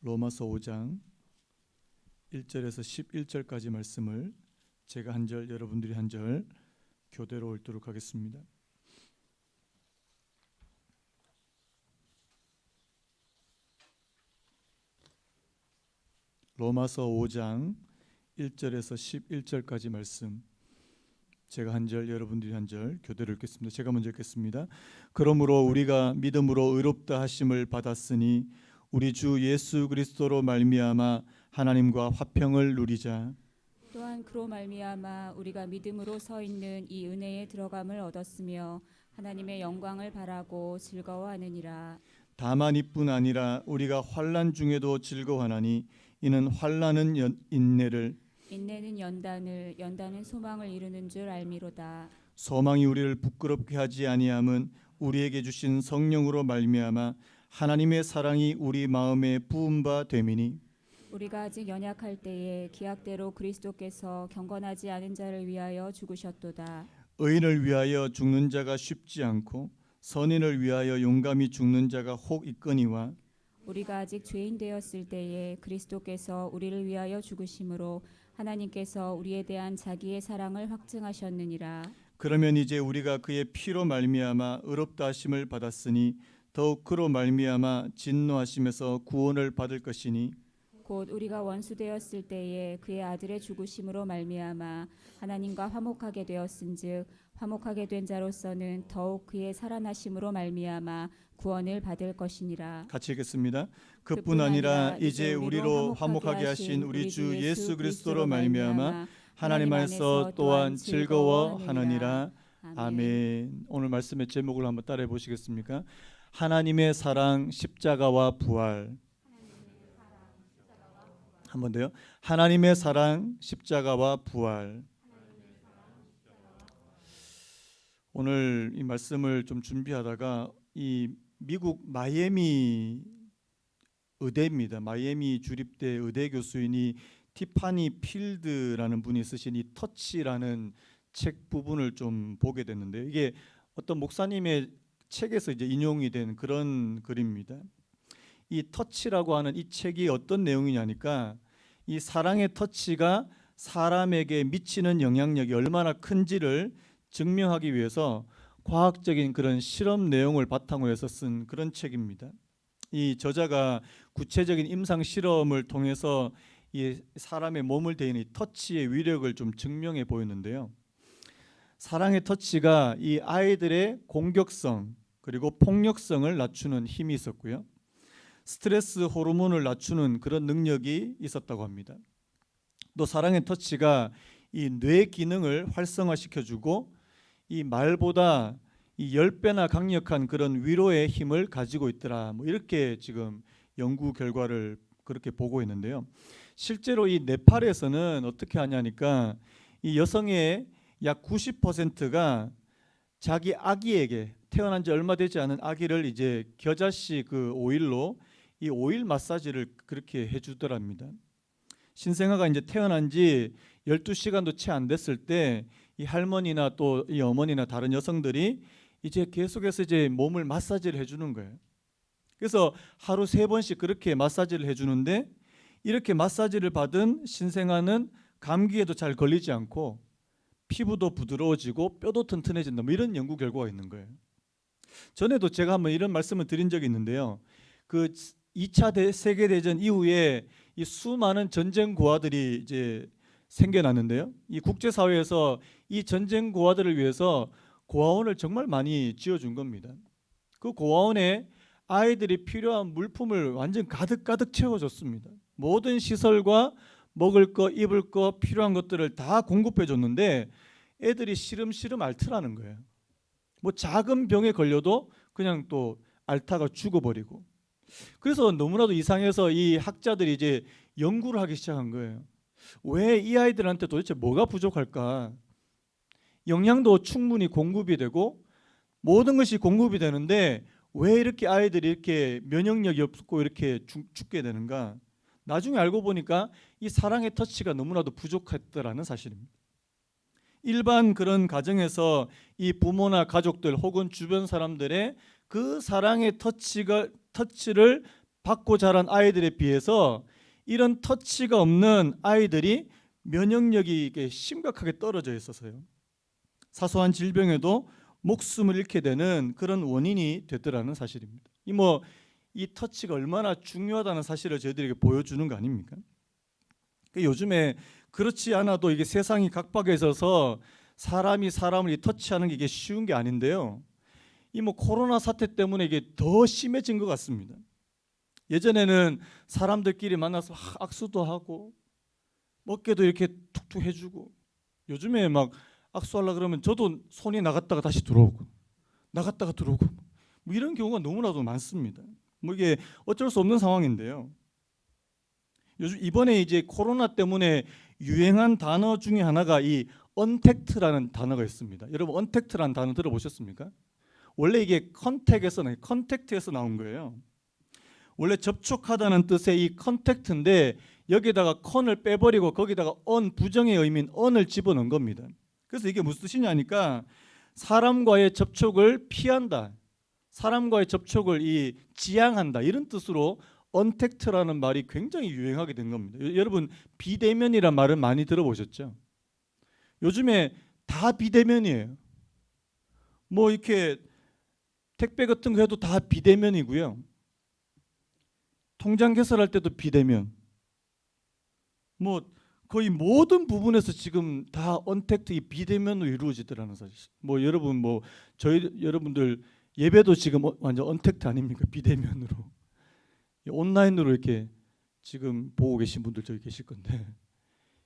로마서 5장 1절에서 11절까지 말씀을 제가 한 절, 여러분들이 한 절 교대로 읽도록 하겠습니다. 로마서 5장 1절에서 11절까지 말씀 제가 한 절, 여러분들이 한 절 교대로 읽겠습니다. 제가 먼저 읽겠습니다. 그러므로 우리가 믿음으로 의롭다 하심을 받았으니 우리 주 예수 그리스도로 말미암아 하나님과 화평을 누리자. 또한 그로 말미암아 우리가 믿음으로 서 있는 이 은혜에 들어감을 얻었으며 하나님의 영광을 바라고 즐거워하느니라. 다만 이뿐 아니라 우리가 환난 중에도 즐거워하나니 이는 환난은 인내를, 인내는 연단을, 연단은 소망을 이루는 줄 알미로다. 소망이 우리를 부끄럽게 하지 아니함은 우리에게 주신 성령으로 말미암아 하나님의 사랑이 우리 마음에 부은 바 됨이니 우리가 아직 연약할 때에 기약대로 그리스도께서 경건하지 않은 자를 위하여 죽으셨도다. 의인을 위하여 죽는 자가 쉽지 않고 선인을 위하여 용감히 죽는 자가 혹 있거니와 우리가 아직 죄인 되었을 때에 그리스도께서 우리를 위하여 죽으심으로 하나님께서 우리에 대한 자기의 사랑을 확증하셨느니라. 그러면 이제 우리가 그의 피로 말미암아 의롭다 하심을 받았으니 더욱 그로 말미암아 진노하심에서 구원을 받을 것이니 곧 우리가 원수 되었을 때에 그의 아들의 죽으심으로 말미암아 하나님과 화목하게 되었은즉 화목하게 된 자로서는 더욱 그의 살아나심으로 말미암아 구원을 받을 것이니라. 같이 읽겠습니다. 그뿐 아니라 이제 우리로 화목하게 하신 우리 주 예수 그리스도로 말미암아 하나님 안에서 또한 즐거워하느니라. 아멘. 오늘 말씀의 제목을 한번 따라해 보시겠습니까? 하나님의 사랑 십자가와 부활. 한 번 더요. 하나님의 사랑 십자가와 부활. 오늘 이 말씀을 좀 준비하다가 이 미국 마이애미 의대입니다. 마이애미 주립대 의대 교수인이 티파니 필드라는 분이 쓰신 이 터치라는 책 부분을 좀 보게 됐는데요. 이게 어떤 목사님의 책에서 이제 인용이 된 그런 글입니다. 이 터치라고 하는 이 책이 어떤 내용이냐니까 이 사랑의 터치가 사람에게 미치는 영향력이 얼마나 큰지를 증명하기 위해서 과학적인 그런 실험 내용을 바탕으로 해서 쓴 그런 책입니다. 이 저자가 구체적인 임상 실험을 통해서 이 사람의 몸을 대는 이 터치의 위력을 좀 증명해 보였는데요. 사랑의 터치가 이 아이들의 공격성 그리고 폭력성을 낮추는 힘이 있었고요. 스트레스 호르몬을 낮추는 그런 능력이 있었다고 합니다. 또 사랑의 터치가 이 뇌 기능을 활성화시켜주고 이 말보다 이 10배나 강력한 그런 위로의 힘을 가지고 있더라. 뭐 이렇게 지금 연구 결과를 그렇게 보고 있는데요. 실제로 이 네팔에서는 어떻게 하냐니까 이 여성의 약 90%가 자기 아기에게 태어난 지 얼마 되지 않은 아기를 이제 겨자씨 그 오일로 이 오일 마사지를 그렇게 해주더랍니다. 신생아가 이제 태어난 지 12시간도 채 안 됐을 때 이 할머니나 또 이 어머니나 다른 여성들이 이제 계속해서 이제 몸을 마사지를 해주는 거예요. 그래서 하루 3번씩 그렇게 마사지를 해주는데 이렇게 마사지를 받은 신생아는 감기에도 잘 걸리지 않고 피부도 부드러워지고 뼈도 튼튼해진다. 뭐 이런 연구 결과가 있는 거예요. 전에도 제가 한번 이런 말씀을 드린 적이 있는데요. 그 2차 세계대전 이후에 이 수많은 전쟁 고아들이 이제 생겨났는데요. 이 국제사회에서 이 전쟁 고아들을 위해서 고아원을 정말 많이 지어준 겁니다. 그 고아원에 아이들이 필요한 물품을 완전 가득 채워줬습니다. 모든 시설과 먹을 거, 입을 거, 필요한 것들을 다 공급해 줬는데 애들이 시름시름 앓더라는 거예요. 뭐 작은 병에 걸려도 그냥 또 앓다가 죽어버리고. 그래서 너무나도 이상해서 이 학자들이 이제 연구를 하기 시작한 거예요. 왜 이 아이들한테 도대체 뭐가 부족할까? 영양도 충분히 공급이 되고 모든 것이 공급이 되는데 왜 이렇게 아이들이 이렇게 면역력이 없고 이렇게 죽게 되는가? 나중에 알고 보니까 이 사랑의 터치가 너무나도 부족했다라는 사실입니다. 일반 그런 가정에서 이 부모나 가족들 혹은 주변 사람들의 그 사랑의 터치를 받고 자란 아이들에 비해서 이런 터치가 없는 아이들이 면역력이 이게 심각하게 떨어져 있어서요. 사소한 질병에도 목숨을 잃게 되는 그런 원인이 되더라는 사실입니다. 이 터치가 얼마나 중요하다는 사실을 저희들에게 보여주는 거 아닙니까? 요즘에 그렇지 않아도 이게 세상이 각박해져서 사람이 사람을 터치하는 게 이게 쉬운 게 아닌데요. 코로나 사태 때문에 이게 더 심해진 것 같습니다. 예전에는 사람들끼리 만나서 악수도 하고 어깨도 이렇게 툭툭 해주고, 요즘에 막 악수하려 그러면 저도 손이 나갔다가 다시 들어오고 나갔다가 들어오고 이런 경우가 너무나도 많습니다. 이게 어쩔 수 없는 상황인데요. 요즘 이번에 이제 코로나 때문에 유행한 단어 중에 하나가 이 언택트라는 단어가 있습니다. 여러분 언택트라는 단어 들어보셨습니까? 원래 이게 컨택트에서 나온 거예요. 원래 접촉하다는 뜻의 이 컨택트인데 여기다가 컨을 빼버리고 거기다가 부정의 의미인 언을 집어넣은 겁니다. 그래서 이게 무슨 뜻이냐니까 사람과의 접촉을 피한다, 사람과의 접촉을 지양한다, 이런 뜻으로 언택트라는 말이 굉장히 유행하게 된 겁니다. 여러분 비대면이란 말은 많이 들어보셨죠? 요즘에 다 비대면이에요. 이렇게 택배 같은 거 해도 다 비대면이고요. 통장 개설할 때도 비대면. 거의 모든 부분에서 지금 다 언택트, 이 비대면으로 이루어지더라는 사실. 여러분들 예배도 지금 완전 언택트 아닙니까? 비대면으로. 온라인으로 이렇게 지금 보고 계신 분들 저기 계실 건데,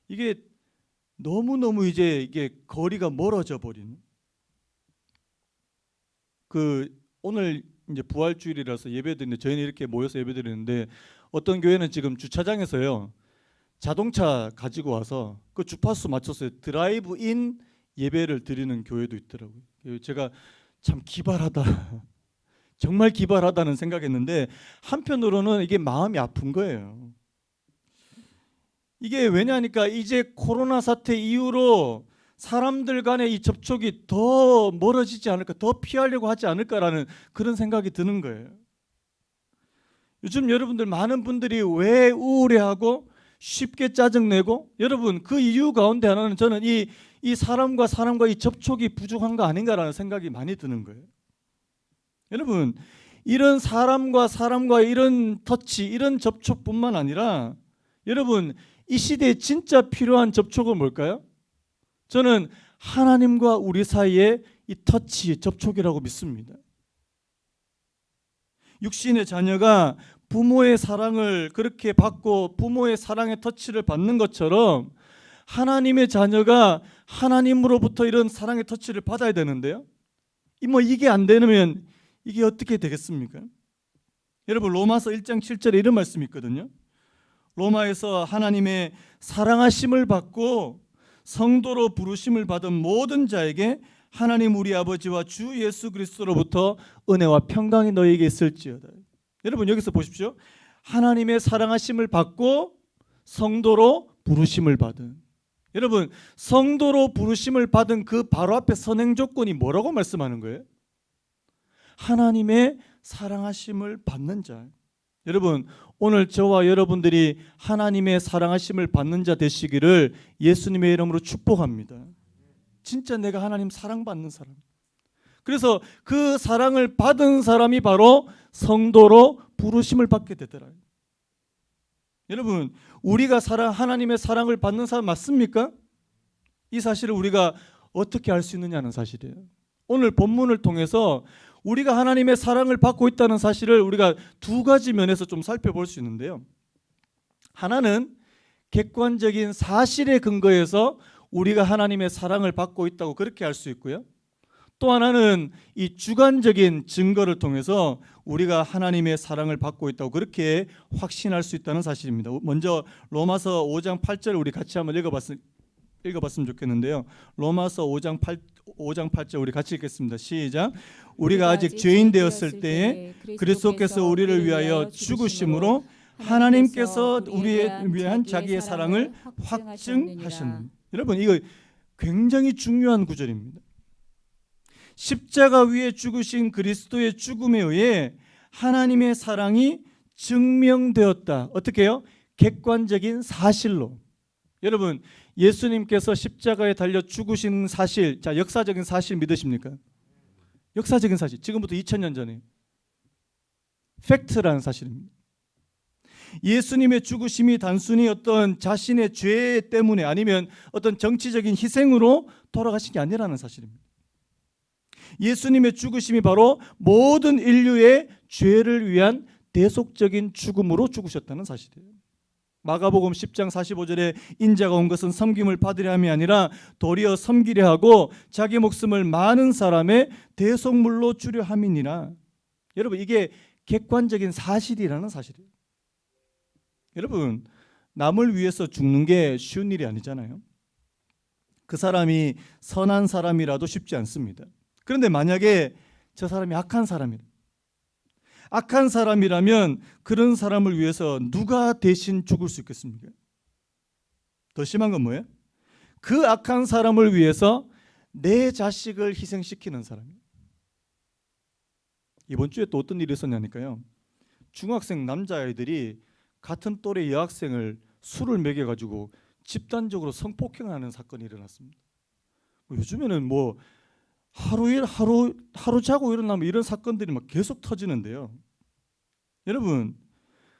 이게 너무너무 이게 거리가 멀어져 버리는. 오늘 이제 부활주일이라서 예배드리는데 저희는 이렇게 모여서 예배드리는데 어떤 교회는 지금 주차장에서요 자동차 가지고 와서 그 주파수 맞춰서 드라이브인 예배를 드리는 교회도 있더라고요. 제가 참 기발하다 정말 기발하다는 생각했는데 한편으로는 이게 마음이 아픈 거예요. 이게 왜냐하니까 이제 코로나 사태 이후로 사람들 간의 이 접촉이 더 멀어지지 않을까, 더 피하려고 하지 않을까라는 그런 생각이 드는 거예요. 요즘 여러분들 많은 분들이 왜 우울해하고 쉽게 짜증내고, 여러분 그 이유 가운데 하나는 저는 이 사람과 이 접촉이 부족한 거 아닌가라는 생각이 많이 드는 거예요. 여러분 이런 사람과 이런 터치, 이런 접촉뿐만 아니라 여러분 이 시대에 진짜 필요한 접촉은 뭘까요? 저는 하나님과 우리 사이의 이 터치, 접촉이라고 믿습니다. 육신의 자녀가 부모의 사랑을 그렇게 받고 부모의 사랑의 터치를 받는 것처럼 하나님의 자녀가 하나님으로부터 이런 사랑의 터치를 받아야 되는데요. 이게 안 되면 이게 어떻게 되겠습니까? 여러분 로마서 1장 7절에 이런 말씀이 있거든요. 로마에서 하나님의 사랑하심을 받고 성도로 부르심을 받은 모든 자에게 하나님 우리 아버지와 주 예수 그리스도로부터 은혜와 평강이 너희에게 있을지어다. 여러분 여기서 보십시오. 하나님의 사랑하심을 받고 성도로 부르심을 받은, 여러분 성도로 부르심을 받은 그 바로 앞에 선행 조건이 뭐라고 말씀하는 거예요? 하나님의 사랑하심을 받는 자. 여러분 오늘 저와 여러분들이 하나님의 사랑하심을 받는 자 되시기를 예수님의 이름으로 축복합니다. 진짜 내가 하나님 사랑받는 사람. 그래서 그 사랑을 받은 사람이 바로 성도로 부르심을 받게 되더라고요. 여러분 우리가 하나님의 사랑을 받는 사람 맞습니까? 이 사실을 우리가 어떻게 알 수 있느냐는 사실이에요. 오늘 본문을 통해서 우리가 하나님의 사랑을 받고 있다는 사실을 우리가 두 가지 면에서 좀 살펴볼 수 있는데요. 하나는 객관적인 사실에 근거해서 우리가 하나님의 사랑을 받고 있다고 그렇게 알 수 있고요. 또 하나는 이 주관적인 증거를 통해서 우리가 하나님의 사랑을 받고 있다고 그렇게 확신할 수 있다는 사실입니다. 먼저 로마서 5장 8절을 우리 같이 한번 읽어봤으면 좋겠는데요. 로마서 5장 8절 우리 같이 읽겠습니다. 시작. 우리가 아직 죄인 되었을 때에 그리스도께서 우리를 위하여 죽으심으로 하나님께서 우리에 위한 자기의 사랑을 확증하셨느니라. 여러분 이거 굉장히 중요한 구절입니다. 십자가 위에 죽으신 그리스도의 죽음에 의해 하나님의 사랑이 증명되었다. 어떻게 해요? 객관적인 사실로. 여러분, 예수님께서 십자가에 달려 죽으신 사실, 자, 역사적인 사실 믿으십니까? 역사적인 사실, 지금부터 2000년 전에 팩트라는 사실입니다. 예수님의 죽으심이 단순히 어떤 자신의 죄 때문에 아니면 어떤 정치적인 희생으로 돌아가신 게 아니라는 사실입니다. 예수님의 죽으심이 바로 모든 인류의 죄를 위한 대속적인 죽음으로 죽으셨다는 사실이에요. 마가복음 10장 45절에 인자가 온 것은 섬김을 받으려 함이 아니라 도리어 섬기려 하고 자기 목숨을 많은 사람의 대속물로 주려 함이니라. 여러분, 이게 객관적인 사실이라는 사실이에요. 여러분, 남을 위해서 죽는 게 쉬운 일이 아니잖아요. 그 사람이 선한 사람이라도 쉽지 않습니다. 그런데 만약에 저 사람이 악한 사람이라면 그런 사람을 위해서 누가 대신 죽을 수 있겠습니까? 더 심한 건 뭐예요? 그 악한 사람을 위해서 내 자식을 희생시키는 사람이에요. 이번 주에 또 어떤 일이 있었냐니까요. 중학생 남자아이들이 같은 또래 여학생을 술을 먹여가지고 집단적으로 성폭행하는 사건이 일어났습니다. 요즘에는 뭐 하루 자고 일어나면 이런 사건들이 막 계속 터지는데요. 여러분,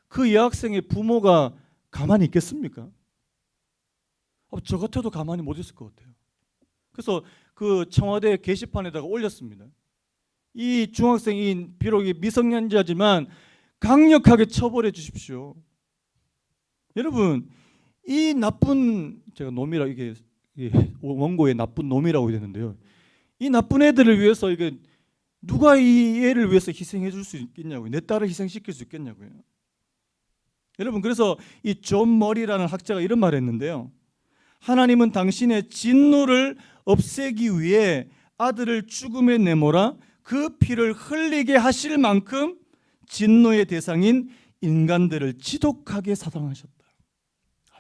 그 여학생의 부모가 가만히 있겠습니까? 저 같아도 가만히 못 있을 것 같아요. 그래서 그 청와대 게시판에다가 올렸습니다. 이 중학생이 비록 미성년자지만 강력하게 처벌해 주십시오. 여러분, 이 나쁜, 제가 놈이라 이게 원고에 나쁜 놈이라고 되는데요. 이 나쁜 애들을 위해서 이게 누가 이 애를 위해서 희생해 줄 수 있겠냐고요. 내 딸을 희생시킬 수 있겠냐고요. 여러분, 그래서 이 존 머리라는 학자가 이런 말을 했는데요. 하나님은 당신의 진노를 없애기 위해 아들을 죽음에 내몰아 그 피를 흘리게 하실 만큼 진노의 대상인 인간들을 지독하게 사랑하셨다.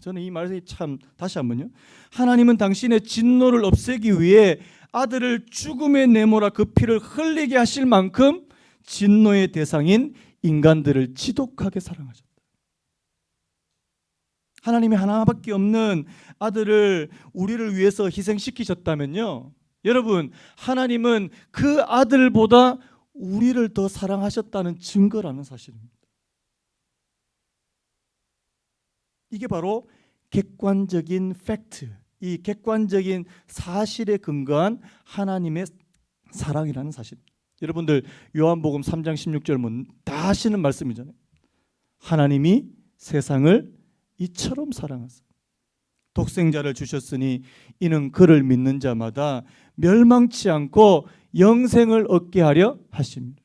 저는 이 말이 참, 다시 한번요. 하나님은 당신의 진노를 없애기 위해 아들을 죽음에 내몰아 그 피를 흘리게 하실 만큼 진노의 대상인 인간들을 지독하게 사랑하셨다. 하나님이 하나밖에 없는 아들을 우리를 위해서 희생시키셨다면요, 여러분, 하나님은 그 아들보다 우리를 더 사랑하셨다는 증거라는 사실입니다. 이게 바로 객관적인 팩트, 이 객관적인 사실에 근거한 하나님의 사랑이라는 사실. 여러분들 요한복음 3장 16절 다 아시는 말씀이잖아요. 하나님이 세상을 이처럼 사랑하사 독생자를 주셨으니 이는 그를 믿는 자마다 멸망치 않고 영생을 얻게 하려 하십니다.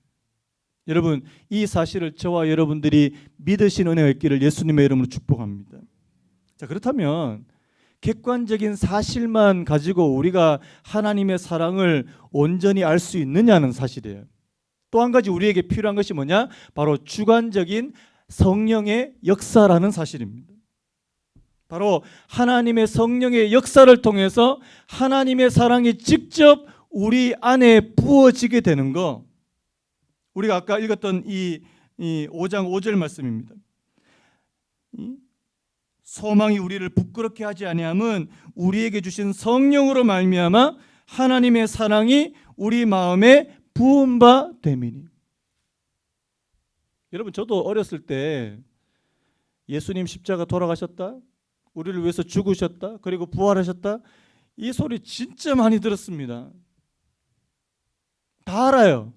여러분, 이 사실을 저와 여러분들이 믿으신 은혜가 있기를 예수님의 이름으로 축복합니다. 자, 그렇다면 객관적인 사실만 가지고 우리가 하나님의 사랑을 온전히 알 수 있느냐는 사실이에요. 또 한 가지 우리에게 필요한 것이 뭐냐? 바로 주관적인 성령의 역사라는 사실입니다. 바로 하나님의 성령의 역사를 통해서 하나님의 사랑이 직접 우리 안에 부어지게 되는 거, 우리가 아까 읽었던 이 5장 5절 말씀입니다. 소망이 우리를 부끄럽게 하지 아니함은 우리에게 주신 성령으로 말미암아 하나님의 사랑이 우리 마음에 부은 바 됨이니. 여러분, 저도 어렸을 때 예수님 십자가 돌아가셨다, 우리를 위해서 죽으셨다, 그리고 부활하셨다, 이 소리 진짜 많이 들었습니다. 다 알아요.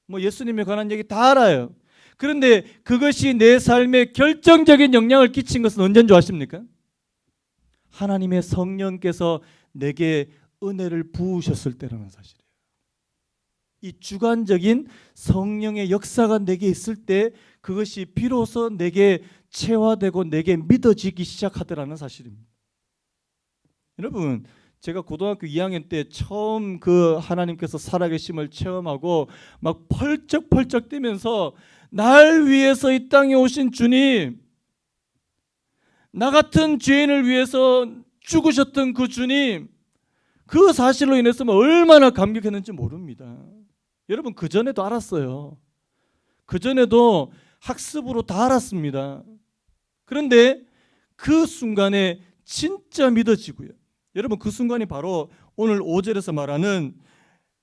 뭐 예수님에 관한 얘기 다 알아요. 그런데 그것이 내 삶에 결정적인 영향을 끼친 것은 언제인 줄 아십니까? 하나님의 성령께서 내게 은혜를 부으셨을 때라는 사실이에요. 이 주관적인 성령의 역사가 내게 있을 때 그것이 비로소 내게 체화되고 내게 믿어지기 시작하더라는 사실입니다. 여러분, 제가 고등학교 2학년 때 처음 그 하나님께서 살아계심을 체험하고 막 펄쩍펄쩍 뛰면서 날 위해서 이 땅에 오신 주님, 나 같은 죄인을 위해서 죽으셨던 그 주님, 그 사실로 인해서 얼마나 감격했는지 모릅니다. 여러분, 그전에도 알았어요. 그전에도 학습으로 다 알았습니다. 그런데 그 순간에 진짜 믿어지고요. 여러분, 그 순간이 바로 오늘 5절에서 말하는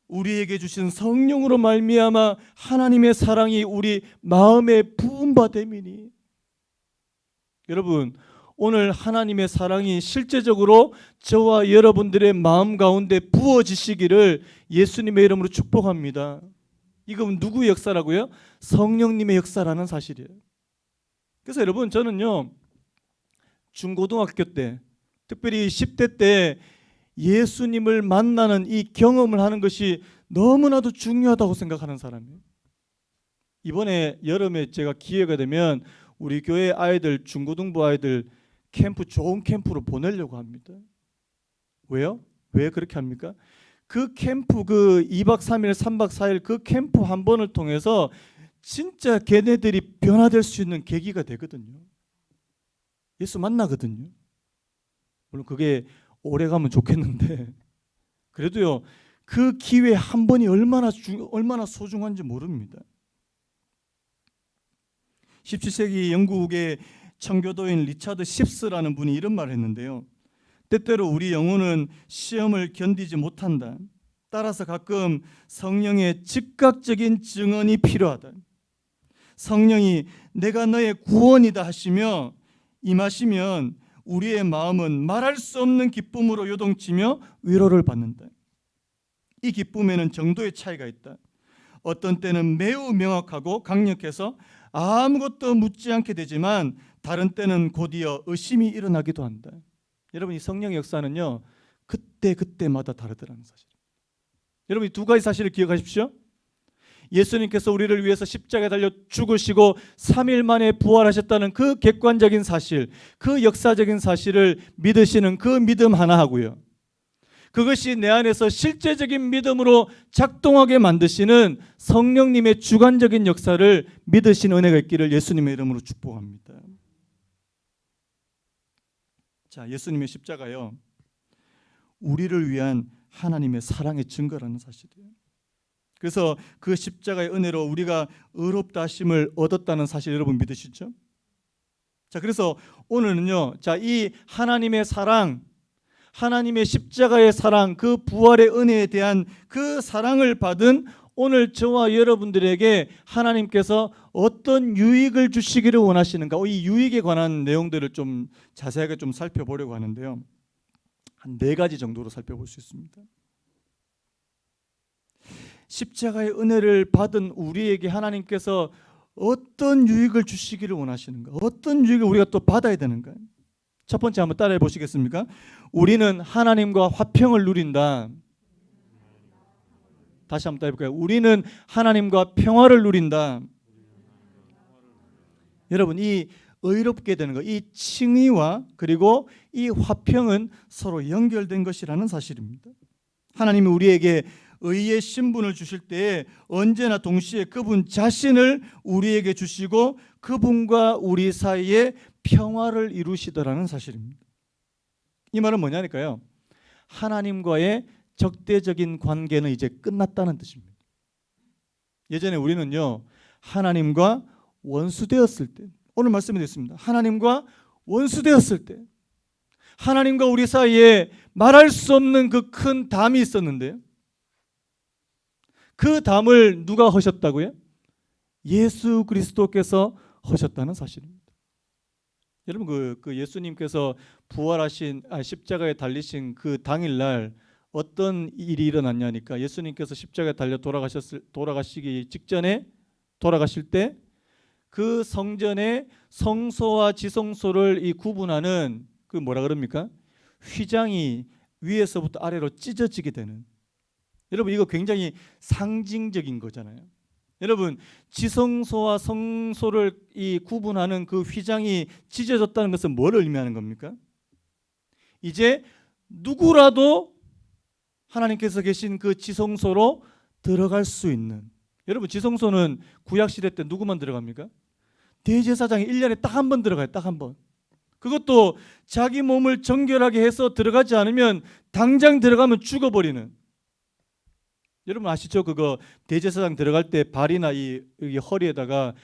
우리에게 주신 성령으로 말미암아 하나님의 사랑이 우리 마음에 부은 바 됨이니. 여러분, 오늘 하나님의 사랑이 실제적으로 저와 여러분들의 마음 가운데 부어지시기를 예수님의 이름으로 축복합니다. 이건 누구의 역사라고요? 성령님의 역사라는 사실이에요. 그래서 여러분, 저는요 중고등학교 때, 특별히 10대 때 예수님을 만나는 이 경험을 하는 것이 너무나도 중요하다고 생각하는 사람이에요. 이번에 여름에 제가 기회가 되면 우리 교회 아이들, 중고등부 아이들 캠프, 좋은 캠프로 보내려고 합니다. 왜요? 왜 그렇게 합니까? 그 캠프, 그 2박 3일, 3박 4일 그 캠프 한 번을 통해서 진짜 걔네들이 변화될 수 있는 계기가 되거든요. 예수 만나거든요. 물론 그게 오래 가면 좋겠는데 그래도요, 그 기회 한 번이 얼마나 소중한지 모릅니다. 17세기 영국의 청교도인 리차드 십스라는 분이 이런 말을 했는데요. 때때로 우리 영혼은 시험을 견디지 못한다. 따라서 가끔 성령의 즉각적인 증언이 필요하다. 성령이 내가 너의 구원이다 하시며 임하시면 우리의 마음은 말할 수 없는 기쁨으로 요동치며 위로를 받는다. 이 기쁨에는 정도의 차이가 있다. 어떤 때는 매우 명확하고 강력해서 아무것도 묻지 않게 되지만 다른 때는 곧이어 의심이 일어나기도 한다. 여러분, 이 성령의 역사는요 그때마다 다르더라는 사실. 여러분, 이 두 가지 사실을 기억하십시오. 예수님께서 우리를 위해서 십자가에 달려 죽으시고 3일 만에 부활하셨다는 그 객관적인 사실, 그 역사적인 사실을 믿으시는 그 믿음 하나 하고요, 그것이 내 안에서 실제적인 믿음으로 작동하게 만드시는 성령님의 주관적인 역사를 믿으신 은혜가 있기를 예수님의 이름으로 축복합니다. 자, 예수님의 십자가요, 우리를 위한 하나님의 사랑의 증거라는 사실이에요. 그래서 그 십자가의 은혜로 우리가 의롭다 하심을 얻었다는 사실 여러분 믿으시죠? 자, 그래서 오늘은요, 자, 이 하나님의 사랑, 하나님의 십자가의 사랑, 그 부활의 은혜에 대한 그 사랑을 받은 오늘 저와 여러분들에게 하나님께서 어떤 유익을 주시기를 원하시는가, 이 유익에 관한 내용들을 좀 자세하게 좀 살펴보려고 하는데요, 한 4가지 정도로 살펴볼 수 있습니다. 십자가의 은혜를 받은 우리에게 하나님께서 어떤 유익을 주시기를 원하시는가, 어떤 유익을 우리가 또 받아야 되는가. 첫 번째 한번 따라해 보시겠습니까? 우리는 하나님과 화평을 누린다. 다시 한번 따라해 볼까요? 우리는 하나님과 평화를 누린다. 여러분, 이 의롭게 되는 것, 이 칭의와 그리고 이 화평은 서로 연결된 것이라는 사실입니다. 하나님이 우리에게 의의 신분을 주실 때에 언제나 동시에 그분 자신을 우리에게 주시고 그분과 우리 사이에 평화를 이루시더라는 사실입니다. 이 말은 뭐냐니까요, 하나님과의 적대적인 관계는 이제 끝났다는 뜻입니다. 예전에 우리는요, 하나님과 원수되었을 때, 오늘 말씀이 됐습니다. 하나님과 원수되었을 때, 하나님과 우리 사이에 말할 수 없는 그 큰 담이 있었는데요, 그 담을 누가 허셨다고요? 예수 그리스도께서 허셨다는 사실입니다. 여러분, 그 예수님께서 부활하신 십자가에 달리신 그 당일날 어떤 일이 일어났냐니까, 예수님께서 십자가에 달려 돌아가시기 직전에, 돌아가실 때 그 성전의 성소와 지성소를 이 구분하는 그 뭐라 그럽니까? 휘장이 위에서부터 아래로 찢어지게 되는, 여러분 이거 굉장히 상징적인 거잖아요. 여러분, 지성소와 성소를 이 구분하는 그 휘장이 찢어졌다는 것은 뭘 의미하는 겁니까? 이제 누구라도 하나님께서 계신 그 지성소로 들어갈 수 있는, 여러분 지성소는 구약시대 때 누구만 들어갑니까? 대제사장이 1년에 딱 한 번 들어가요. 딱 한 번. 그것도 자기 몸을 정결하게 해서 들어가지 않으면 당장 들어가면 죽어버리는. 여러분 아시죠? 그거 대제사장 들어갈 때 발이나 이 허리에다가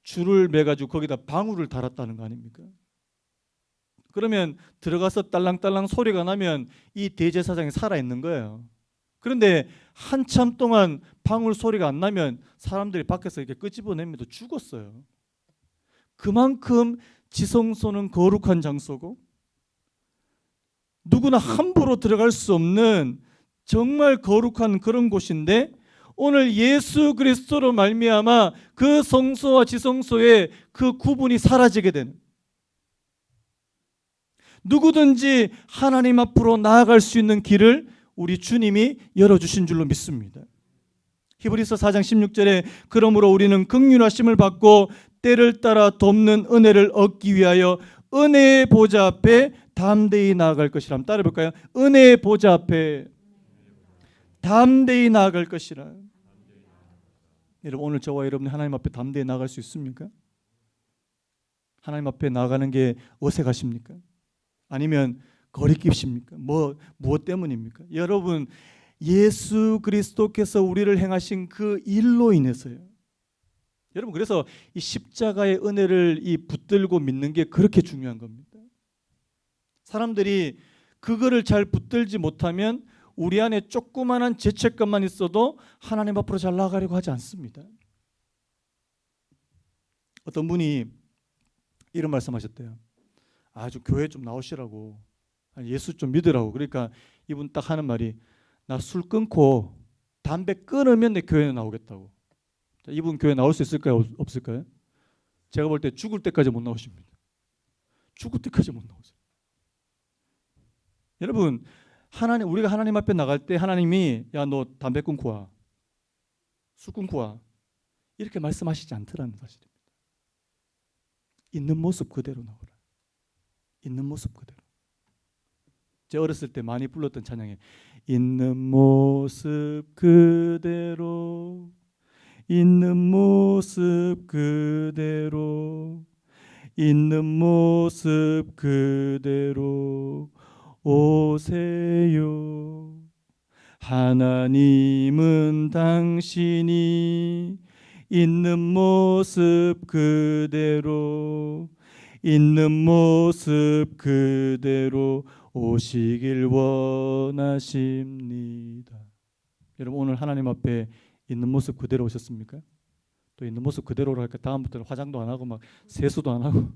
줄을 매가지고 거기다 방울을 달았다는 거 아닙니까? 그러면 들어가서 딸랑딸랑 소리가 나면 이 대제사장이 살아있는 거예요. 그런데 한참 동안 방울 소리가 안 나면 사람들이 밖에서 이렇게 끄집어내면서 죽었어요. 그만큼 지성소는 거룩한 장소고 누구나 함부로 들어갈 수 없는 정말 거룩한 그런 곳인데 오늘 예수 그리스도로 말미암아 그 성소와 지성소의 그 구분이 사라지게 되는, 누구든지 하나님 앞으로 나아갈 수 있는 길을 우리 주님이 열어주신 줄로 믿습니다. 히브리서 4장 16절에 그러므로 우리는 긍휼하심을 받고 때를 따라 돕는 은혜를 얻기 위하여 은혜의 보좌 앞에 담대히 나아갈 것이라. 한번 따라해 볼까요? 은혜의 보좌 앞에 담대히 나아갈 것이라. 여러분, 오늘 저와 여러분이 하나님 앞에 담대히 나아갈 수 있습니까? 하나님 앞에 나아가는 게 어색하십니까? 아니면 거리끼십니까? 무엇 때문입니까? 여러분, 예수 그리스도께서 우리를 행하신 그 일로 인해서요. 여러분, 그래서 이 십자가의 은혜를 이 붙들고 믿는 게 그렇게 중요한 겁니다. 사람들이 그거를 잘 붙들지 못하면 우리 안에 조그만한 죄책감만 있어도 하나님 앞으로 잘 나아가려고 하지 않습니다. 어떤 분이 이런 말씀하셨대요. 아주 교회 좀 나오시라고, 예수 좀 믿으라고. 그러니까 이분 딱 하는 말이, 나 술 끊고 담배 끊으면 내 교회에 나오겠다고. 이분 교회 나올 수 있을까요? 없을까요? 제가 볼 때 죽을 때까지 못 나오십니다. 죽을 때까지 못 나오세요. 여러분, 우리가 하나님 앞에 나갈 때 하나님이 야, 너 담배 끊고 와, 술 끊고 와, 이렇게 말씀하시지 않더라는 사실입니다. 있는 모습 그대로 나오라. 있는 모습 그대로. 제가 어렸을 때 많이 불렀던 찬양에 있는 모습 그대로, 있는 모습 그대로, 있는 모습 그대로 오세요. 하나님은 당신이 있는 모습 그대로, 있는 모습 그대로 오시길 원하십니다. 여러분, 오늘 하나님 앞에 있는 모습 그대로 오셨습니까? 또 있는 모습 그대로로 할까? 다음부터는 화장도 안 하고 막 세수도 안 하고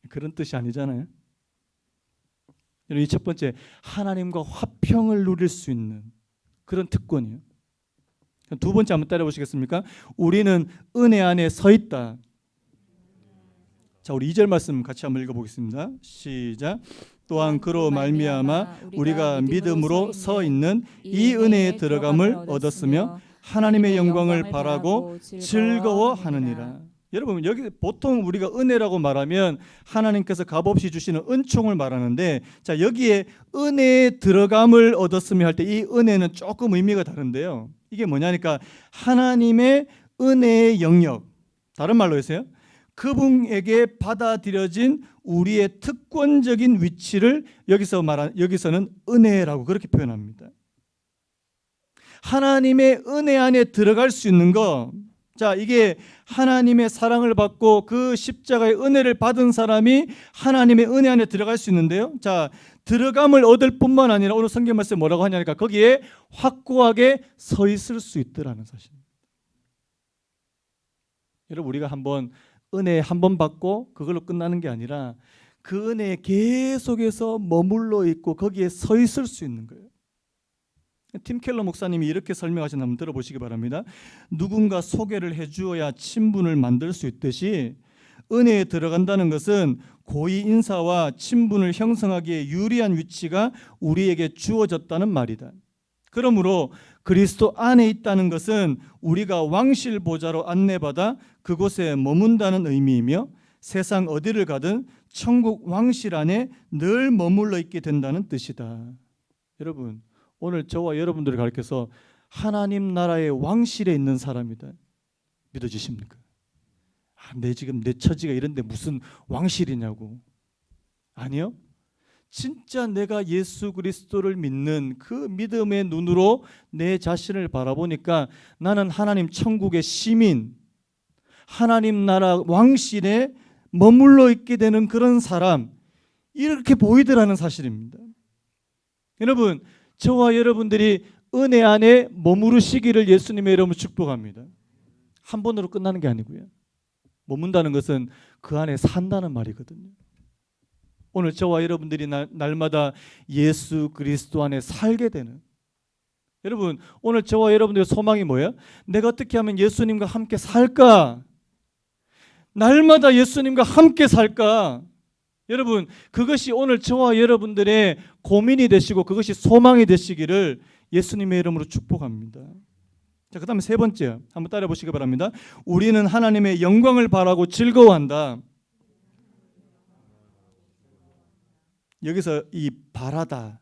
그런 뜻이 아니잖아요. 여러분, 이 첫 번째, 하나님과 화평을 누릴 수 있는 그런 특권이에요. 두 번째 한번 따라 보시겠습니까? 우리는 은혜 안에 서 있다. 자, 우리 2절 말씀 같이 한번 읽어보겠습니다. 시작. 또한 그로 말미암아 우리가 믿음으로 서 있는 이 은혜에 들어감을 얻었으며 하나님의 영광을 바라고 즐거워하느니라. 여러분, 여기 보통 우리가 은혜라고 말하면 하나님께서 값없이 주시는 은총을 말하는데, 자, 여기에 은혜에 들어감을 얻었으며 할 때 이 은혜는 조금 의미가 다른데요. 이게 뭐냐니까 하나님의 은혜의 영역, 다른 말로 해서요, 그분에게 받아들여진 우리의 특권적인 위치를 여기서는 은혜라고 그렇게 표현합니다. 하나님의 은혜 안에 들어갈 수 있는 거, 자, 이게 하나님의 사랑을 받고 그 십자가의 은혜를 받은 사람이 하나님의 은혜 안에 들어갈 수 있는데요. 자, 들어감을 얻을 뿐만 아니라 오늘 성경 말씀에 뭐라고 하냐니까 거기에 확고하게 서 있을 수 있더라는 사실입니다. 여러분, 우리가 은혜 한 번 받고 그걸로 끝나는 게 아니라 그 은혜에 계속해서 머물러 있고 거기에 서 있을 수 있는 거예요. 팀 켈러 목사님이 이렇게 설명하신 한번 들어보시기 바랍니다. 누군가 소개를 해주어야 친분을 만들 수 있듯이 은혜에 들어간다는 것은 고위 인사와 친분을 형성하기에 유리한 위치가 우리에게 주어졌다는 말이다. 그러므로 그리스도 안에 있다는 것은 우리가 왕실 보좌로 안내받아 그곳에 머문다는 의미이며 세상 어디를 가든 천국 왕실 안에 늘 머물러 있게 된다는 뜻이다. 여러분, 오늘 저와 여러분들을 가르쳐서 하나님 나라의 왕실에 있는 사람이다. 믿어지십니까? 지금 내 처지가 이런데 무슨 왕실이냐고. 아니요. 진짜 내가 예수 그리스도를 믿는 그 믿음의 눈으로 내 자신을 바라보니까 나는 하나님 천국의 시민, 하나님 나라 왕실에 머물러 있게 되는 그런 사람, 이렇게 보이더라는 사실입니다. 여러분, 저와 여러분들이 은혜 안에 머무르시기를 예수님의 이름으로 축복합니다. 한 번으로 끝나는 게 아니고요. 머문다는 것은 그 안에 산다는 말이거든요. 오늘 저와 여러분들이 날마다 예수 그리스도 안에 살게 되는, 여러분 오늘 저와 여러분들의 소망이 뭐예요? 내가 어떻게 하면 예수님과 함께 살까? 날마다 예수님과 함께 살까? 여러분 그것이 오늘 저와 여러분들의 고민이 되시고 그것이 소망이 되시기를 예수님의 이름으로 축복합니다. 자, 그 다음에 세 번째 한번 따라 보시기 바랍니다. 우리는 하나님의 영광을 바라고 즐거워한다. 여기서 이 바라다,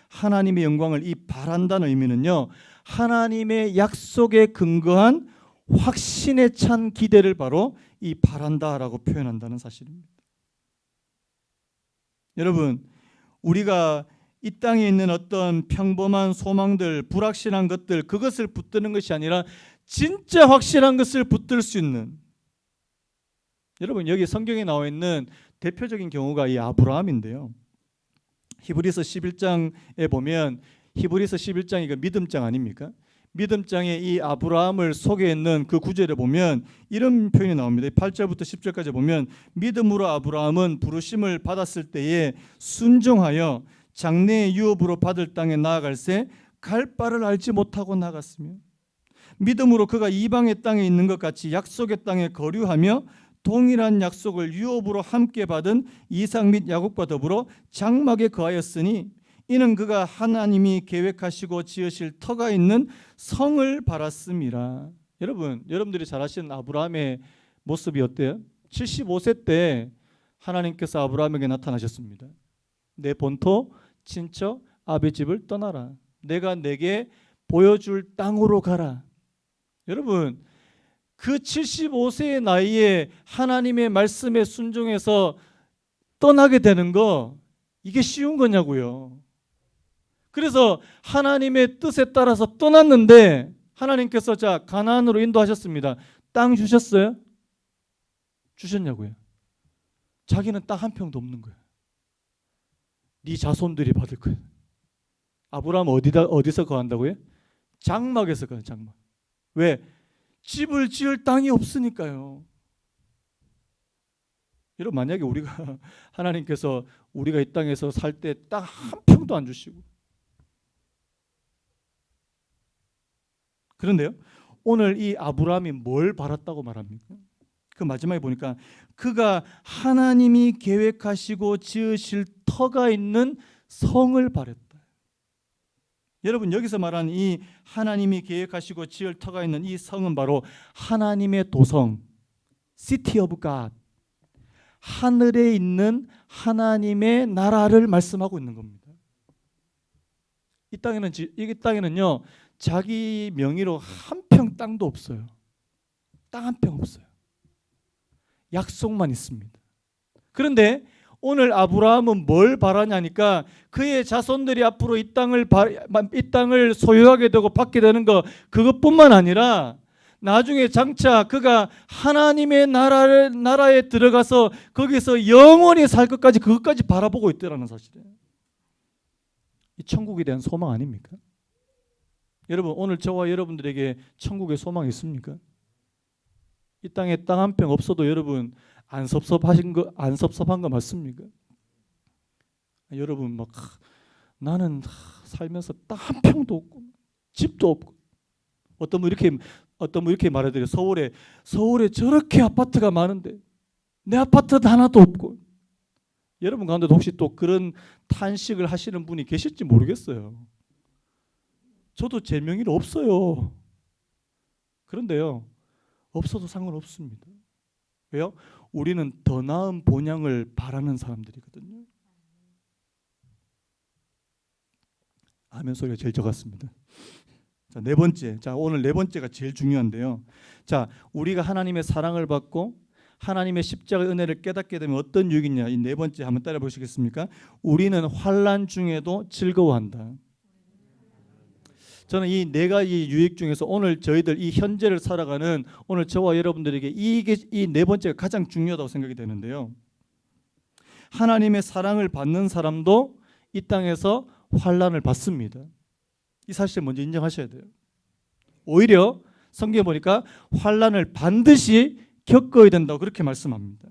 하나님의 영광을 이 바란다는 의미는요, 하나님의 약속에 근거한 확신에 찬 기대를 바로 이 바란다라고 표현한다는 사실입니다. 여러분, 우리가 이 땅에 있는 어떤 평범한 소망들, 불확실한 것들, 그것을 붙드는 것이 아니라 진짜 확실한 것을 붙들 수 있는, 여러분 여기 성경에 나와 있는 대표적인 경우가 이 아브라함인데요. 히브리서 11장에 보면, 히브리서 11장이 그 믿음장 아닙니까? 믿음장에 이 아브라함을 소개했는 그 구절에 보면 이런 표현이 나옵니다. 8절부터 10절까지 보면, 믿음으로 아브라함은 부르심을 받았을 때에 순종하여 장래의 유업으로 받을 땅에 나아갈새 갈 바를 알지 못하고 나갔으며, 믿음으로 그가 이방의 땅에 있는 것 같이 약속의 땅에 거류하며 동일한 약속을 유업으로 함께 받은 이삭 및 야곱과 더불어 장막에 거하였으니, 이는 그가 하나님이 계획하시고 지으실 터가 있는 성을 바랐음이라. 여러분, 여러분들이 잘 아시는 아브라함의 모습이 어때요? 75세 때 하나님께서 아브라함에게 나타나셨습니다. 내 본토 친척 아비 집을 떠나라. 내가 내게 보여줄 땅으로 가라. 여러분, 그 75세의 나이에 하나님의 말씀에 순종해서 떠나게 되는 거, 이게 쉬운 거냐고요. 그래서 하나님의 뜻에 따라서 떠났는데 하나님께서 자 가나안으로 인도하셨습니다. 땅 주셨어요? 주셨냐고요. 자기는 땅 한 평도 없는 거예요. 네 자손들이 받을 거예요. 아브라함 어디서 거한다고요? 장막에서 거해요. 장막. 왜? 집을 지을 땅이 없으니까요. 여러분, 만약에 우리가 하나님께서 우리가 이 땅에서 살 때 땅 한 평도 안 주시고, 그런데요, 오늘 이 아브라함이 뭘 바랐다고 말합니까? 그 마지막에 보니까 그가 하나님이 계획하시고 지으실 터가 있는 성을 바랬다. 여러분, 여기서 말한 이 하나님이 계획하시고 지을 터가 있는 이 성은 바로 하나님의 도성, City of God, 하늘에 있는 하나님의 나라를 말씀하고 있는 겁니다. 이 땅에는요, 자기 명의로 한 평 땅도 없어요. 땅 한 평 없어요. 약속만 있습니다. 그런데 오늘 아브라함은 뭘 바라냐니까, 그의 자손들이 앞으로 이 땅을 소유하게 되고 받게 되는 거, 그것뿐만 아니라 나중에 장차 그가 하나님의 나라에 들어가서 거기서 영원히 살 것까지, 그것까지 바라보고 있다는 사실이에요. 이 천국에 대한 소망 아닙니까? 여러분, 오늘 저와 여러분들에게 천국의 소망이 있습니까? 이 땅에 땅 한 평 없어도 여러분 안 섭섭한 거 맞습니까? 여러분 막 나는 살면서 땅 한 평도 없고 집도 없고, 어떤 분 이렇게 말해드려요. 서울에 저렇게 아파트가 많은데 내 아파트도 하나도 없고. 여러분 가운데도 혹시 또 그런 탄식을 하시는 분이 계실지 모르겠어요. 저도 제 명의로 없어요. 그런데요, 없어도 상관없습니다. 왜요? 우리는 더 나은 본향을 바라는 사람들이거든요. 아멘 소리가 제일 적었습니다. 자, 네 번째. 자, 오늘 네 번째가 제일 중요한데요. 자, 우리가 하나님의 사랑을 받고 하나님의 십자가의 은혜를 깨닫게 되면 어떤 유익이 있냐? 이 네 번째 한번 따라 보시겠습니까? 우리는 환난 중에도 즐거워한다. 저는 이 네 가지 유익 중에서 오늘 저희들 이 현재를 살아가는 오늘 저와 여러분들에게 이게 이 네 번째가 가장 중요하다고 생각이 되는데요. 하나님의 사랑을 받는 사람도 이 땅에서 환난을 받습니다. 이 사실을 먼저 인정하셔야 돼요. 오히려 성경에 보니까 환난을 반드시 겪어야 된다고 그렇게 말씀합니다.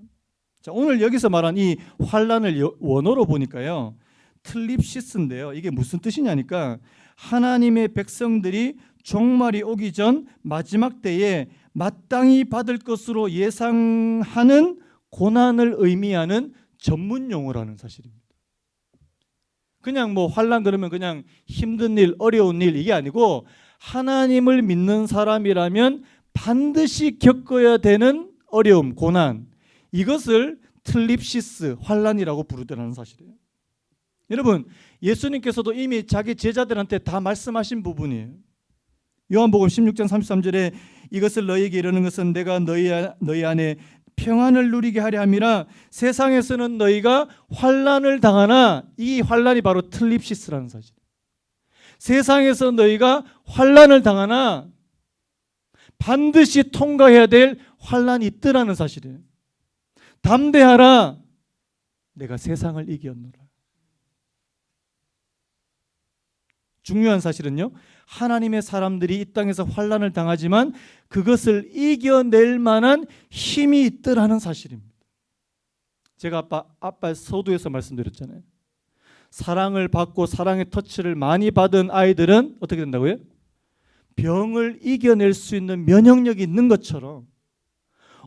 자, 오늘 여기서 말한 이 환난을 원어로 보니까요, 틀립시스인데요. 이게 무슨 뜻이냐니까 하나님의 백성들이 종말이 오기 전 마지막 때에 마땅히 받을 것으로 예상하는 고난을 의미하는 전문 용어라는 사실입니다. 그냥 뭐 환난 그러면 그냥 힘든 일, 어려운 일 이게 아니고 하나님을 믿는 사람이라면 반드시 겪어야 되는 어려움, 고난, 이것을 틀립시스, 환난이라고 부르더라는 사실이에요. 여러분, 예수님께서도 이미 자기 제자들한테 다 말씀하신 부분이에요. 요한복음 16장 33절에 이것을 너희에게 이르는 것은 내가 너희 안에 평안을 누리게 하려 함이라. 세상에서는 너희가 환난을 당하나, 이 환난이 바로 틀립시스라는 사실. 세상에서 너희가 환난을 당하나 반드시 통과해야 될 환난이 있더라는 사실이에요. 담대하라, 내가 세상을 이겼노라. 중요한 사실은요, 하나님의 사람들이 이 땅에서 환난을 당하지만 그것을 이겨낼 만한 힘이 있더라는 사실입니다. 제가 아빠 서두에서 말씀드렸잖아요. 사랑을 받고 사랑의 터치를 많이 받은 아이들은 어떻게 된다고요? 병을 이겨낼 수 있는 면역력이 있는 것처럼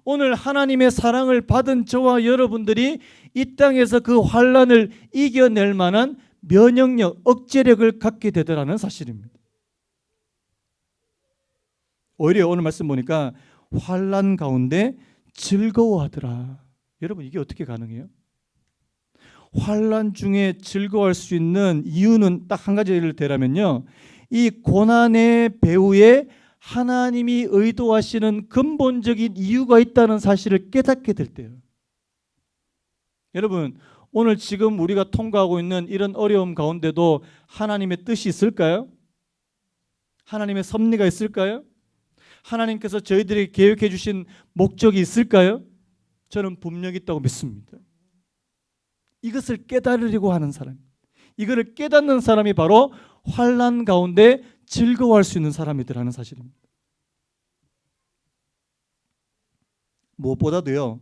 오늘 하나님의 사랑을 받은 저와 여러분들이 이 땅에서 그 환난을 이겨낼 만한 면역력, 억제력을 갖게 되더라는 사실입니다. 오히려 오늘 말씀 보니까 환난 가운데 즐거워하더라. 여러분, 이게 어떻게 가능해요? 환난 중에 즐거워할 수 있는 이유는 딱 한 가지 예를 대라면요, 이 고난의 배후에 하나님이 의도하시는 근본적인 이유가 있다는 사실을 깨닫게 될 때요. 여러분, 오늘 지금 우리가 통과하고 있는 이런 어려움 가운데도 하나님의 뜻이 있을까요? 하나님의 섭리가 있을까요? 하나님께서 저희들에게 계획해 주신 목적이 있을까요? 저는 분명히 있다고 믿습니다. 이것을 깨달으려고 하는 사람, 이거를 깨닫는 사람이 바로 환난 가운데 즐거워할 수 있는 사람이더라는 사실입니다. 무엇보다도요,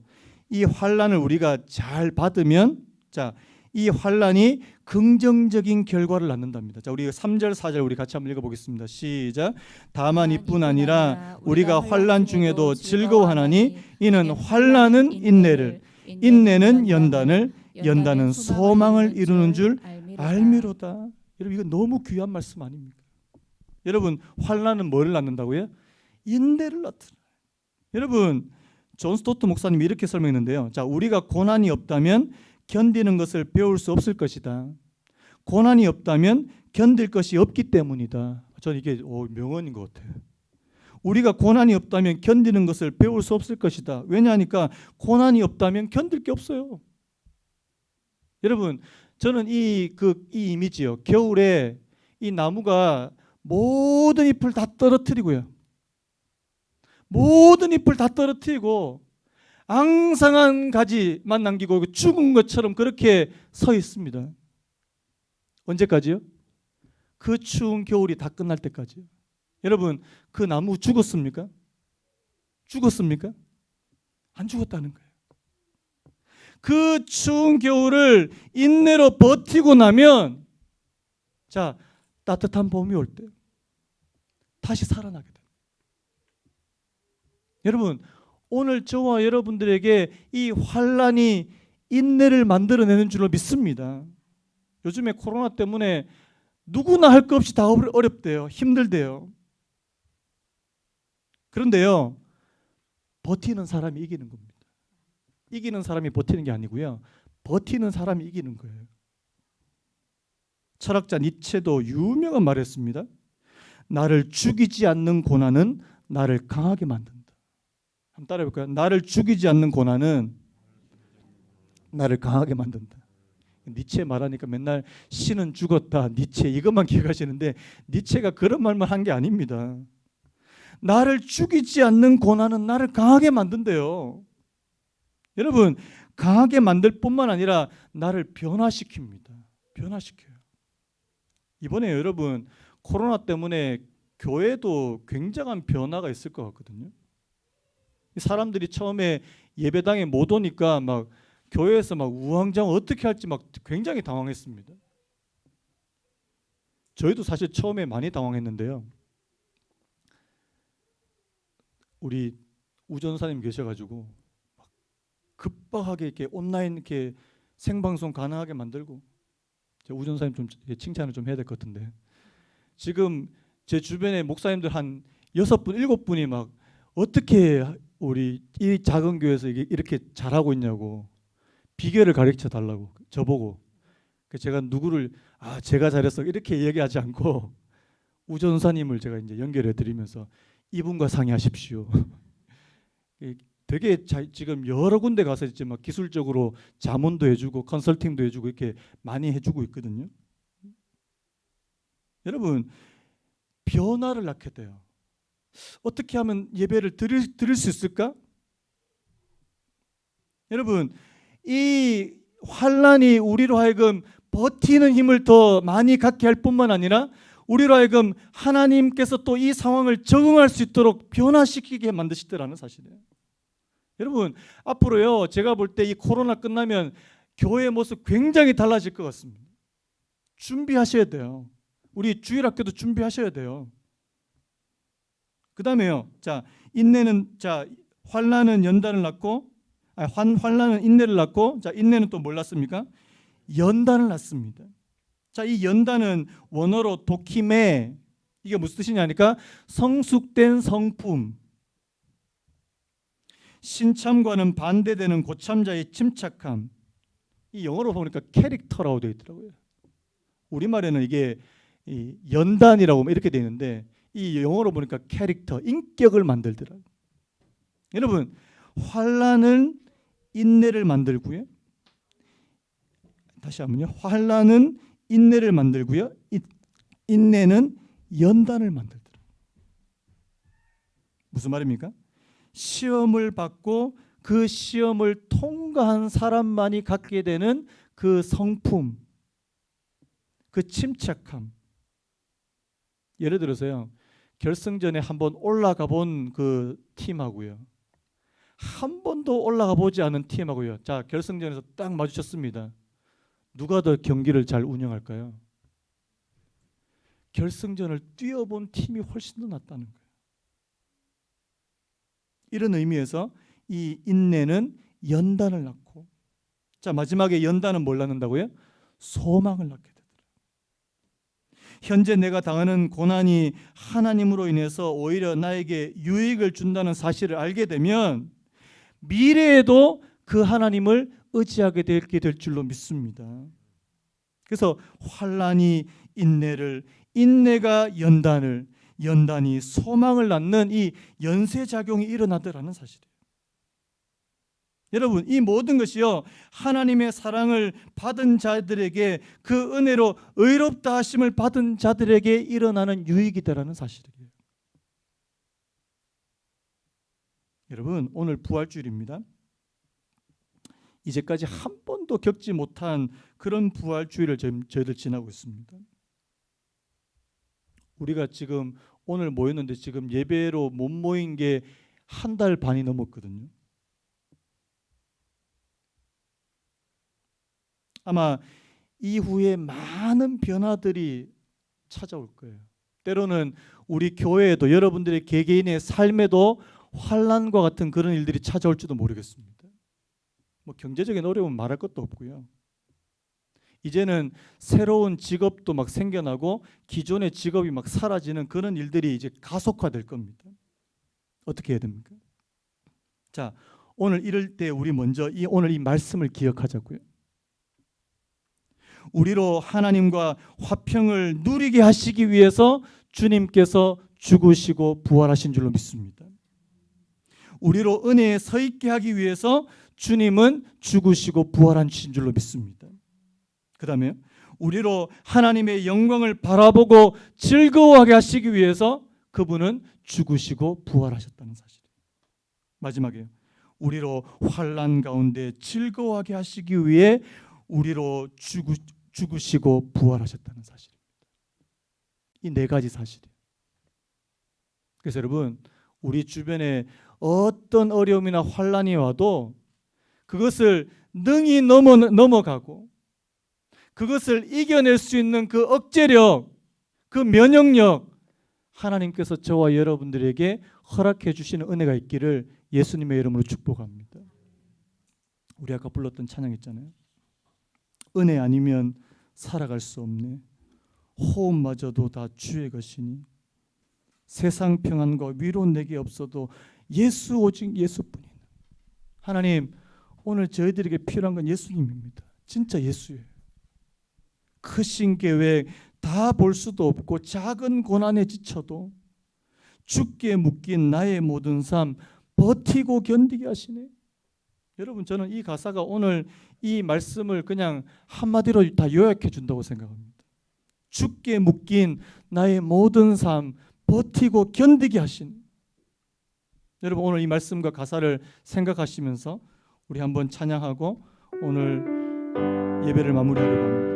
이 환난을 우리가 잘 받으면, 자, 이 환난이 긍정적인 결과를 낳는답니다. 자, 우리 3절 4절 우리 같이 한번 읽어보겠습니다. 시작. 다만 이뿐 아니라 우리가 환난 중에도 즐거워하나니 이는 환난은 인내를, 인내는 연단을, 연단은 소망을 이루는 줄 알미로다. 여러분, 이거 너무 귀한 말씀 아닙니까? 여러분, 환난은 뭐를 낳는다고요? 인내를 낳더라. 여러분, 존 스토트 목사님이 이렇게 설명했는데요. 자, 우리가 고난이 없다면 견디는 것을 배울 수 없을 것이다. 고난이 없다면 견딜 것이 없기 때문이다. 저는 이게 명언인 것 같아요. 우리가 고난이 없다면 견디는 것을 배울 수 없을 것이다. 왜냐하니까 고난이 없다면 견딜 게 없어요. 여러분, 저는 이 이미지요. 겨울에 이 나무가 모든 잎을 다 떨어뜨리고요. 모든 잎을 다 떨어뜨리고 앙상한 가지만 남기고 죽은 것처럼 그렇게 서 있습니다. 언제까지요? 그 추운 겨울이 다 끝날 때까지요. 여러분, 그 나무 죽었습니까? 죽었습니까? 안 죽었다는 거예요. 그 추운 겨울을 인내로 버티고 나면, 자, 따뜻한 봄이 올 때 다시 살아나게 됩니다. 여러분, 오늘 저와 여러분들에게 이 환난이 인내를 만들어내는 줄로 믿습니다. 요즘에 코로나 때문에 누구나 할 것 없이 다 어렵대요. 힘들대요. 그런데요, 버티는 사람이 이기는 겁니다. 이기는 사람이 버티는 게 아니고요, 버티는 사람이 이기는 거예요. 철학자 니체도 유명한 말을 했습니다. 나를 죽이지 않는 고난은 나를 강하게 만든다. 한번 따라해볼까요? 나를 죽이지 않는 고난은 나를 강하게 만든다. 니체 말하니까 맨날 신은 죽었다, 니체 이것만 기억하시는데 니체가 그런 말만 한 게 아닙니다. 나를 죽이지 않는 고난은 나를 강하게 만든대요. 여러분, 강하게 만들 뿐만 아니라 나를 변화시킵니다. 변화시켜요. 이번에 여러분 코로나 때문에 교회도 굉장한 변화가 있을 것 같거든요. 사람들이 처음에 예배당에 못 오니까 막 교회에서 막 우왕좌왕 어떻게 할지 막 굉장히 당황했습니다. 저희도 사실 처음에 많이 당황했는데요. 우리 우전사님 계셔가지고 막 급박하게 이렇게 온라인 이렇게 생방송 가능하게 만들고, 우전사님 좀 칭찬을 좀 해야 될 것 같은데, 지금 제 주변에 목사님들 한 6분, 7분이 막 어떻게 우리 이 작은 교회에서 이렇게 잘하고 있냐고 비결을 가르쳐 달라고 저보고. 제가 누구를 제가 잘했어 이렇게 얘기하지 않고 우전사님을 제가 이제 연결해 드리면서 이분과 상의하십시오. 되게 지금 여러 군데 가서 이제 막 기술적으로 자문도 해주고 컨설팅도 해주고 이렇게 많이 해주고 있거든요. 여러분, 변화를 낳게 돼요. 어떻게 하면 예배를 드릴 수 있을까? 여러분, 이 환란이 우리로 하여금 버티는 힘을 더 많이 갖게 할 뿐만 아니라 우리로 하여금 하나님께서 또 이 상황을 적응할 수 있도록 변화시키게 만드시더라는 사실이에요. 여러분, 앞으로요, 제가 볼 때 이 코로나 끝나면 교회의 모습 굉장히 달라질 것 같습니다. 준비하셔야 돼요. 우리 주일학교도 준비하셔야 돼요. 그 다음에요, 인내는, 환란은 연단을 낳고, 환란은 인내를 낳고, 인내는 또 뭘 낳습니까? 연단을 낳습니다. 이 연단은 원어로 도키메, 이게 무슨 뜻이냐니까 성숙된 성품, 신참과는 반대되는 고참자의 침착함. 이 영어로 보니까 캐릭터라고 되어 있더라고요. 우리말에는 이게 연단이라고 이렇게 되어 있는데 이 영어로 보니까 캐릭터, 인격을 만들더라고요. 여러분, 환난은 인내를 만들고요. 다시 한번요. 환난은 인내를 만들고요. 인내는 연단을 만들더라고요. 무슨 말입니까? 시험을 받고 그 시험을 통과한 사람만이 갖게 되는 그 성품, 그 침착함. 예를 들어서요, 결승전에 한번 올라가 본 그 팀하고요, 한 번도 올라가 보지 않은 팀하고요, 결승전에서 딱 마주쳤습니다. 누가 더 경기를 잘 운영할까요? 결승전을 뛰어본 팀이 훨씬 더 낫다는 거예요. 이런 의미에서 이 인내는 연단을 낳고, 마지막에 연단은 뭘 낳는다고요? 소망을 낳게 되더라고요. 현재 내가 당하는 고난이 하나님으로 인해서 오히려 나에게 유익을 준다는 사실을 알게 되면 미래에도 그 하나님을 의지하게 되게 될 줄로 믿습니다. 그래서 환난이 인내를, 인내가 연단을, 연단이 소망을 낳는 이 연쇄작용이 일어나더라는 사실이에요. 여러분, 이 모든 것이요, 하나님의 사랑을 받은 자들에게, 그 은혜로 의롭다 하심을 받은 자들에게 일어나는 유익이다라는 사실이에요. 여러분, 오늘 부활주일입니다. 이제까지 한 번도 겪지 못한 그런 부활주일을 저희들 지나고 있습니다. 우리가 지금 오늘 모였는데 지금 예배로 못 모인 게 한 달 반이 넘었거든요. 아마 이후에 많은 변화들이 찾아올 거예요. 때로는 우리 교회에도, 여러분들의 개개인의 삶에도 환난과 같은 그런 일들이 찾아올지도 모르겠습니다. 경제적인 어려움은 말할 것도 없고요. 이제는 새로운 직업도 막 생겨나고 기존의 직업이 막 사라지는 그런 일들이 이제 가속화될 겁니다. 어떻게 해야 됩니까? 오늘 이럴 때 우리 먼저 오늘 이 말씀을 기억하자고요. 우리로 하나님과 화평을 누리게 하시기 위해서 주님께서 죽으시고 부활하신 줄로 믿습니다. 우리로 은혜에 서 있게 하기 위해서 주님은 죽으시고 부활하신 줄로 믿습니다. 그 다음에 우리로 하나님의 영광을 바라보고 즐거워하게 하시기 위해서 그분은 죽으시고 부활하셨다는 사실이에요. 마지막에 우리로 환난 가운데 즐거워하게 하시기 위해 우리로 죽으시고 부활하셨다는 사실입니다. 이 네 가지 사실이에요. 그래서 여러분, 우리 주변에 어떤 어려움이나 환난이 와도 그것을 능히 넘어가고 그것을 이겨낼 수 있는 그 억제력, 그 면역력, 하나님께서 저와 여러분들에게 허락해 주시는 은혜가 있기를 예수님의 이름으로 축복합니다. 우리 아까 불렀던 찬양 있잖아요. 은혜 아니면 살아갈 수 없네. 호흡마저도 다 주의 것이니 세상 평안과 위로 내게 없어도 예수 오직 예수뿐이네. 하나님, 오늘 저희들에게 필요한 건 예수님입니다. 진짜 예수예요. 크신 계획 다 볼 수도 없고 작은 고난에 지쳐도 죽게 묶인 나의 모든 삶 버티고 견디게 하시네. 여러분, 저는 이 가사가 오늘 이 말씀을 그냥 한마디로 다 요약해 준다고 생각합니다. 죽게 묶인 나의 모든 삶 버티고 견디게 하시네. 여러분, 오늘 이 말씀과 가사를 생각하시면서 우리 한번 찬양하고 오늘 예배를 마무리하려고 합니다.